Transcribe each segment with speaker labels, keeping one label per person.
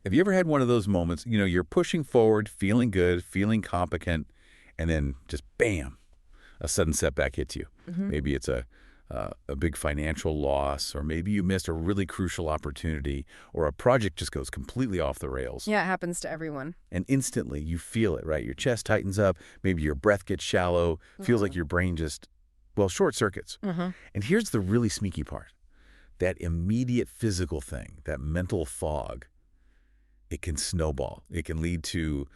Speaker 1: Have you ever had one of those moments, you're pushing forward, feeling good, feeling competent, and then just bam, a sudden setback hits you? Maybe it's a big financial loss, or maybe you missed a really crucial opportunity, or a project just goes completely off the rails.
Speaker 2: Yeah, it happens to everyone.
Speaker 1: And instantly you feel it, right? Your chest tightens up, maybe your breath gets shallow, feels like your brain just, short circuits. And here's the really sneaky part. That immediate physical thing, that mental fog, it can snowball. It can lead to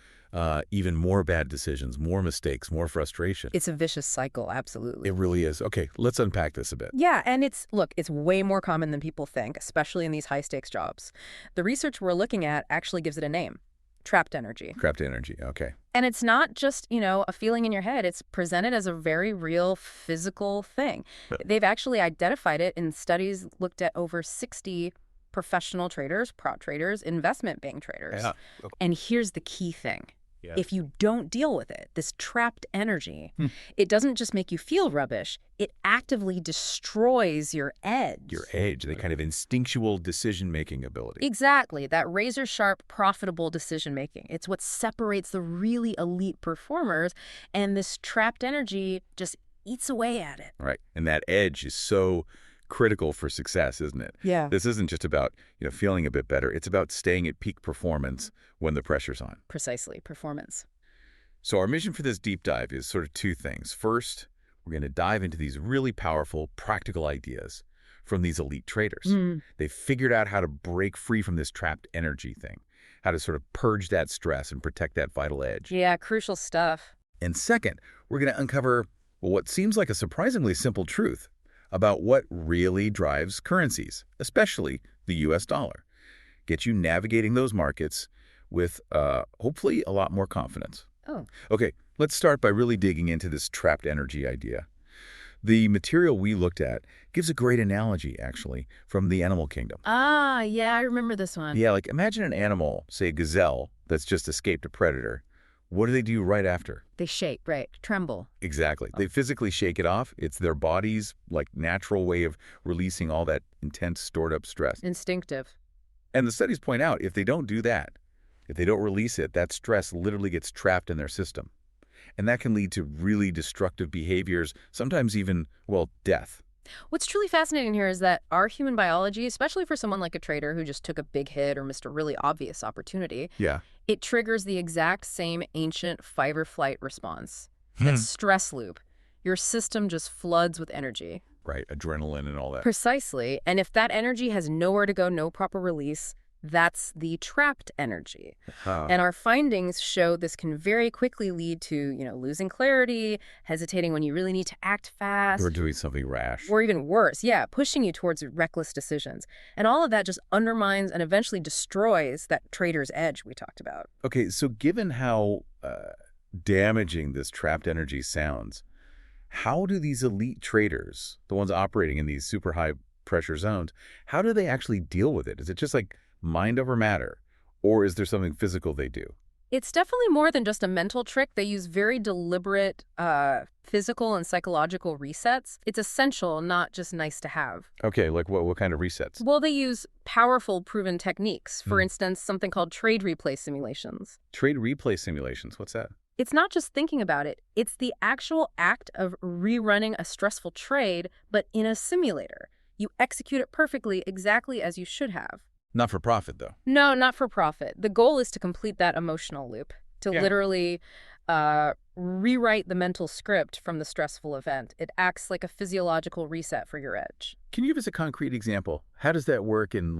Speaker 1: even more bad decisions, more mistakes, more frustration.
Speaker 2: It's a vicious cycle, absolutely.
Speaker 1: It really is. Okay, let's unpack this a bit.
Speaker 2: Yeah, and it's way more common than people think, especially in these high-stakes jobs. The research we're looking at actually gives it a name. Trapped energy.
Speaker 1: Trapped energy, okay.
Speaker 2: And it's not just, a feeling in your head. It's presented as a very real physical thing. They've actually identified it in studies looked at over 60 professional traders, prop traders, investment bank traders.
Speaker 1: Yeah.
Speaker 2: And here's the key thing.
Speaker 1: Yeah.
Speaker 2: If you don't deal with it, this trapped energy, it doesn't just make you feel rubbish, it actively destroys your edge.
Speaker 1: Your edge, the kind of instinctual decision-making ability.
Speaker 2: Exactly, that razor-sharp, profitable decision-making. It's what separates the really elite performers, and this trapped energy just eats away at it.
Speaker 1: Right, and that edge is so critical for success, isn't it?
Speaker 2: Yeah.
Speaker 1: This isn't just about, feeling a bit better. It's about staying at peak performance when the pressure's on.
Speaker 2: Precisely, performance.
Speaker 1: So our mission for this deep dive is sort of two things. First, we're going to dive into these really powerful, practical ideas from these elite traders. They've figured out how to break free from this trapped energy thing, how to sort of purge that stress and protect that vital edge.
Speaker 2: Yeah, crucial stuff.
Speaker 1: And second, we're going to uncover what seems like a surprisingly simple truth about what really drives currencies, especially the U.S. dollar. Get you navigating those markets with hopefully a lot more confidence.
Speaker 2: Oh.
Speaker 1: Okay, let's start by really digging into this trapped energy idea. The material we looked at gives a great analogy, actually, from the animal kingdom.
Speaker 2: Ah, yeah, I remember this one.
Speaker 1: Yeah, like imagine an animal, say a gazelle, that's just escaped a predator. What do right after?
Speaker 2: They shake, right, tremble.
Speaker 1: Exactly. They physically shake it off. It's their body's natural way of releasing all that intense stored up stress.
Speaker 2: Instinctive.
Speaker 1: And the studies point out if they don't do that, if they don't release it, that stress literally gets trapped in their system. And that can lead to really destructive behaviors, sometimes even, death.
Speaker 2: What's truly fascinating here is that our human biology, especially for someone like a trader who just took a big hit or missed a really obvious opportunity, it triggers the exact same ancient fight-or-flight response. That stress loop. Your system just floods with energy.
Speaker 1: Right, adrenaline and all that.
Speaker 2: Precisely. And if that energy has nowhere to go, no proper release, that's the trapped energy. And our findings show this can very quickly lead to, losing clarity, hesitating when you really need to act fast.
Speaker 1: Or doing something rash.
Speaker 2: Or even worse, pushing you towards reckless decisions. And all of that just undermines and eventually destroys that trader's edge we talked about.
Speaker 1: Okay, so given how damaging this trapped energy sounds, how do these elite traders, the ones operating in these super high pressure zones, how do they actually deal with it? Is it just like mind over matter, or is there something physical they do?
Speaker 2: It's definitely more than just a mental trick. They use very deliberate physical and psychological resets. It's essential, not just nice to have.
Speaker 1: Okay, like what kind of resets?
Speaker 2: Well, they use powerful, proven techniques. For instance, something called trade replay simulations.
Speaker 1: Trade replay simulations, what's that?
Speaker 2: It's not just thinking about it. It's the actual act of rerunning a stressful trade, but in a simulator. You execute it perfectly, exactly as you should have.
Speaker 1: Not for profit, though.
Speaker 2: No, not for profit. The goal is to complete that emotional loop, to literally rewrite the mental script from the stressful event. It acts like a physiological reset for your edge.
Speaker 1: Can you give us a concrete example? How does that work in,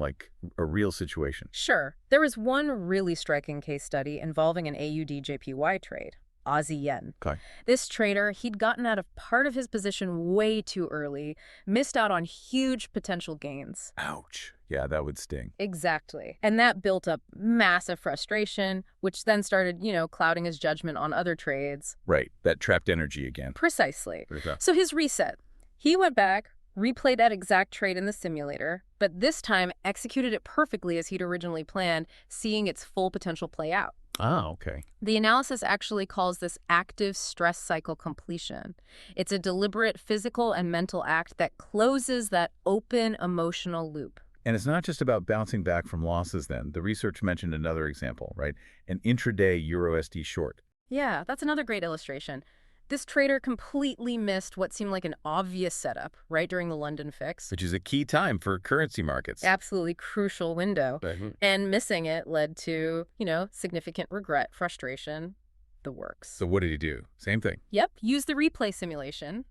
Speaker 1: a real situation?
Speaker 2: Sure. There was one really striking case study involving an AUDJPY trade. Aussie yen.
Speaker 1: Okay.
Speaker 2: This trader, he'd gotten out of part of his position way too early, missed out on huge potential gains.
Speaker 1: Ouch. Yeah, that would sting.
Speaker 2: Exactly. And that built up massive frustration, which then started, clouding his judgment on other trades.
Speaker 1: Right. That trapped energy again.
Speaker 2: Precisely. So his reset. He went back, replayed that exact trade in the simulator, but this time executed it perfectly as he'd originally planned, seeing its full potential play out.
Speaker 1: Ah, okay.
Speaker 2: The analysis actually calls this active stress cycle completion. It's a deliberate physical and mental act that closes that open emotional loop.
Speaker 1: And it's not just about bouncing back from losses then. The research mentioned another example, right? An intraday EURUSD short.
Speaker 2: Yeah, that's another great illustration. This trader completely missed what seemed like an obvious setup right during the London fix.
Speaker 1: Which is a key time for currency markets.
Speaker 2: Absolutely crucial window. And missing it led to, significant regret, frustration, the works.
Speaker 1: So what did he do? Same thing.
Speaker 2: Yep, used the replay simulation.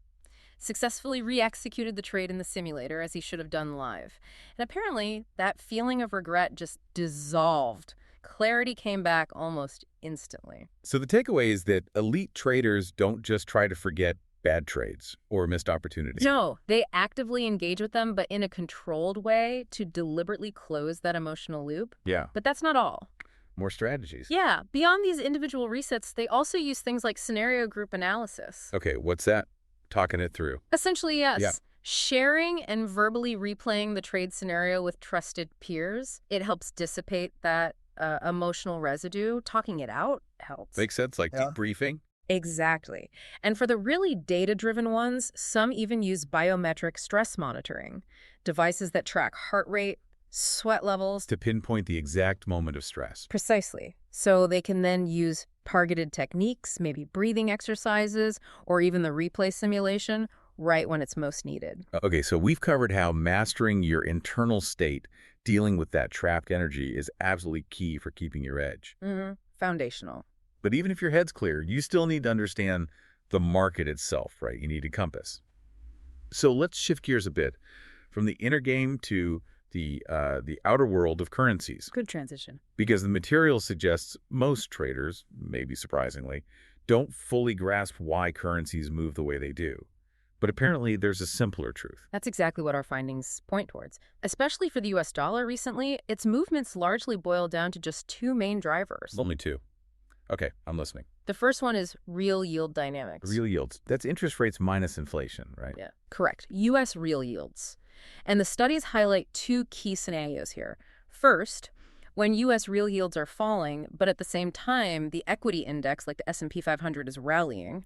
Speaker 2: Successfully re-executed the trade in the simulator as he should have done live. And apparently, that feeling of regret just dissolved. Clarity came back almost instantly.
Speaker 1: So the takeaway is that elite traders don't just try to forget bad trades or missed opportunities.
Speaker 2: No, they actively engage with them, but in a controlled way to deliberately close that emotional loop.
Speaker 1: Yeah.
Speaker 2: But that's not all.
Speaker 1: More strategies.
Speaker 2: Yeah, beyond these individual resets, they also use things like scenario group analysis.
Speaker 1: Okay, what's that? Talking it through.
Speaker 2: Essentially, yes.
Speaker 1: Yeah.
Speaker 2: Sharing and verbally replaying the trade scenario with trusted peers, it helps dissipate that emotional residue. Talking it out helps.
Speaker 1: Makes sense, like debriefing?
Speaker 2: Exactly. And for the really data-driven ones, some even use biometric stress monitoring, devices that track heart rate, sweat levels.
Speaker 1: To pinpoint the exact moment of stress.
Speaker 2: Precisely. So they can then use targeted techniques, maybe breathing exercises, or even the replay simulation right when it's most needed.
Speaker 1: Okay, so we've covered how mastering your internal state, dealing with that trapped energy, is absolutely key for keeping your edge.
Speaker 2: Foundational.
Speaker 1: But even if your head's clear, you still need to understand the market itself, right? You need a compass. So let's shift gears a bit from the inner game to the outer world of currencies.
Speaker 2: Good transition.
Speaker 1: Because the material suggests most traders, maybe surprisingly, don't fully grasp why currencies move the way they do. But apparently there's a simpler truth.
Speaker 2: That's exactly what our findings point towards. Especially for the US dollar recently, its movements largely boil down to just two main drivers.
Speaker 1: Only two. Okay, I'm listening.
Speaker 2: The first one is real yield dynamics.
Speaker 1: Real yields. That's interest rates minus inflation, right?
Speaker 2: Yeah, correct. U.S. real yields. And the studies highlight two key scenarios here. First, when U.S. real yields are falling, but at the same time, the equity index, like the S&P 500, is rallying,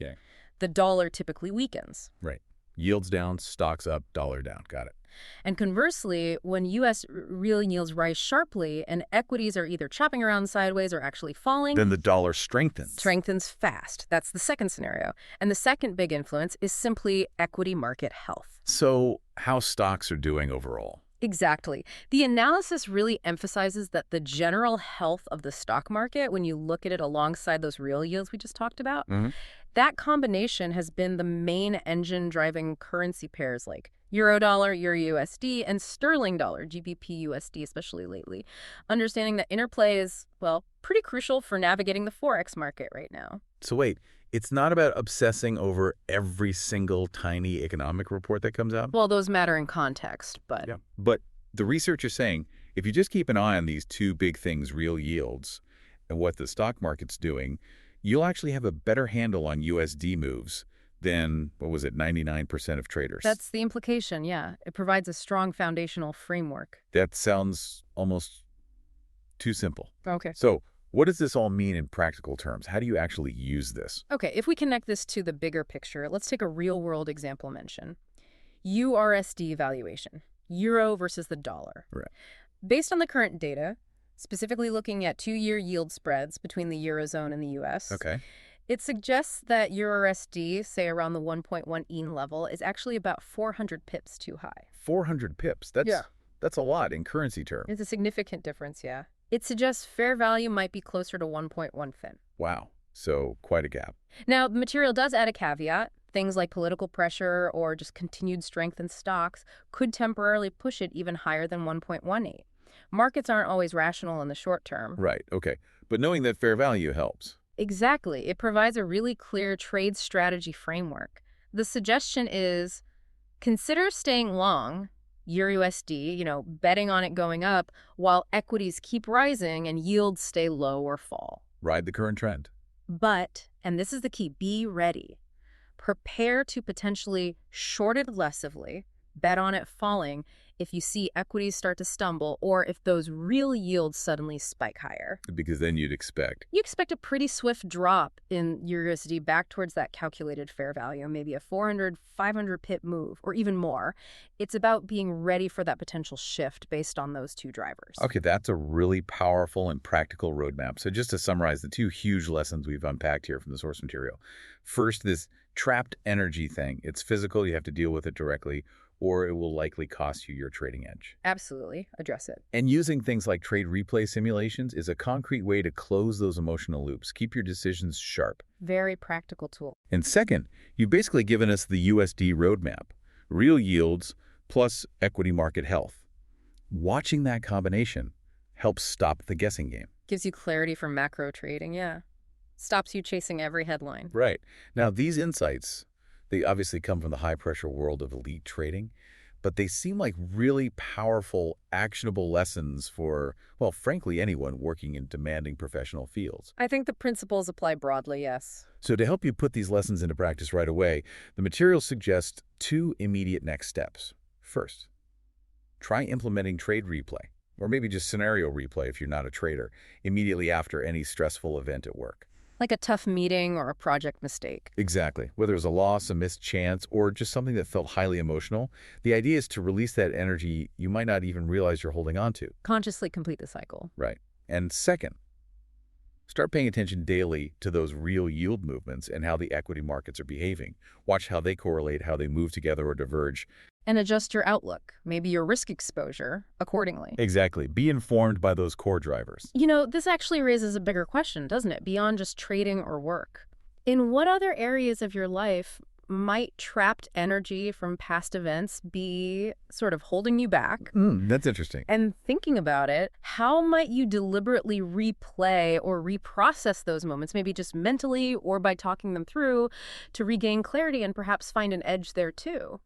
Speaker 2: the dollar typically weakens.
Speaker 1: Right. Yields down, stocks up, dollar down. Got it.
Speaker 2: And conversely, when U.S. real yields rise sharply and equities are either chopping around sideways or actually falling,
Speaker 1: then the dollar strengthens.
Speaker 2: Strengthens fast. That's the second scenario. And the second big influence is simply equity market health.
Speaker 1: So how stocks are doing overall?
Speaker 2: Exactly. The analysis really emphasizes that the general health of the stock market, when you look at it alongside those real yields we just talked about, that combination has been the main engine driving currency pairs like Eurodollar, EURUSD, and sterling dollar, GBP USD, especially lately. Understanding that interplay is, well, pretty crucial for navigating the Forex market right now.
Speaker 1: So wait, it's not about obsessing over every single tiny economic report that comes out?
Speaker 2: Well, those matter in context, but...
Speaker 1: Yeah. But the research is saying, if you just keep an eye on these two big things, real yields, and what the stock market's doing, you'll actually have a better handle on USD moves than, 99% of traders.
Speaker 2: That's the implication, yeah. It provides a strong foundational framework.
Speaker 1: That sounds almost too simple.
Speaker 2: Okay.
Speaker 1: So what does this all mean in practical terms? How do you actually use this?
Speaker 2: Okay, if we connect this to the bigger picture, let's take a real-world example mention. EURUSD valuation, euro versus the dollar.
Speaker 1: Right.
Speaker 2: Based on the current data, specifically looking at two-year yield spreads between the Eurozone and the U.S., it suggests that EURUSD, say around the 1.1 EAN level, is actually about 400 pips too high.
Speaker 1: 400 pips? That's a lot in currency terms.
Speaker 2: It's a significant difference, yeah. It suggests fair value might be closer to 1.1 fin.
Speaker 1: Wow. So quite a gap.
Speaker 2: Now, the material does add a caveat. Things like political pressure or just continued strength in stocks could temporarily push it even higher than 1.18. Markets aren't always rational in the short term.
Speaker 1: Right. Okay. But knowing that fair value helps.
Speaker 2: Exactly. It provides a really clear trade strategy framework. The suggestion is consider staying long, EURUSD, betting on it going up, while equities keep rising and yields stay low or fall.
Speaker 1: Ride the current trend.
Speaker 2: But, and this is the key, be ready. Prepare to potentially short it aggressively, bet on it falling, if you see equities start to stumble, or if those real yields suddenly spike higher.
Speaker 1: Because then you'd expect.
Speaker 2: You expect a pretty swift drop in EURUSD back towards that calculated fair value, maybe a 400, 500 pip move, or even more. It's about being ready for that potential shift based on those two drivers.
Speaker 1: Okay, that's a really powerful and practical roadmap. So just to summarize the two huge lessons we've unpacked here from the source material. First, this trapped energy thing. It's physical. You have to deal with it directly, or it will likely cost you your trading edge.
Speaker 2: Absolutely. Address it.
Speaker 1: And using things like trade replay simulations is a concrete way to close those emotional loops. Keep your decisions sharp.
Speaker 2: Very practical tool.
Speaker 1: And second, you've basically given us the USD roadmap. Real yields plus equity market health. Watching that combination helps stop the guessing game.
Speaker 2: Gives you clarity for macro trading, yeah. Stops you chasing every headline.
Speaker 1: Right. Now, these insights, they obviously come from the high-pressure world of elite trading, but they seem like really powerful, actionable lessons for, well, frankly, anyone working in demanding professional fields.
Speaker 2: I think the principles apply broadly, yes.
Speaker 1: So to help you put these lessons into practice right away, the material suggests two immediate next steps. First, try implementing trade replay, or maybe just scenario replay if you're not a trader, immediately after any stressful event at work.
Speaker 2: Like a tough meeting or a project mistake.
Speaker 1: Exactly. Whether it was a loss, a missed chance, or just something that felt highly emotional, the idea is to release that energy you might not even realize you're holding on to.
Speaker 2: Consciously complete the cycle.
Speaker 1: Right. And second, start paying attention daily to those real yield movements and how the equity markets are behaving. Watch how they correlate, how they move together or diverge.
Speaker 2: And adjust your outlook, maybe your risk exposure, accordingly.
Speaker 1: Exactly. Be informed by those core drivers.
Speaker 2: You know, this actually raises a bigger question, doesn't it? Beyond just trading or work. In what other areas of your life might trapped energy from past events be sort of holding you back?
Speaker 1: That's interesting.
Speaker 2: And thinking about it, how might you deliberately replay or reprocess those moments, maybe just mentally or by talking them through, to regain clarity and perhaps find an edge there too?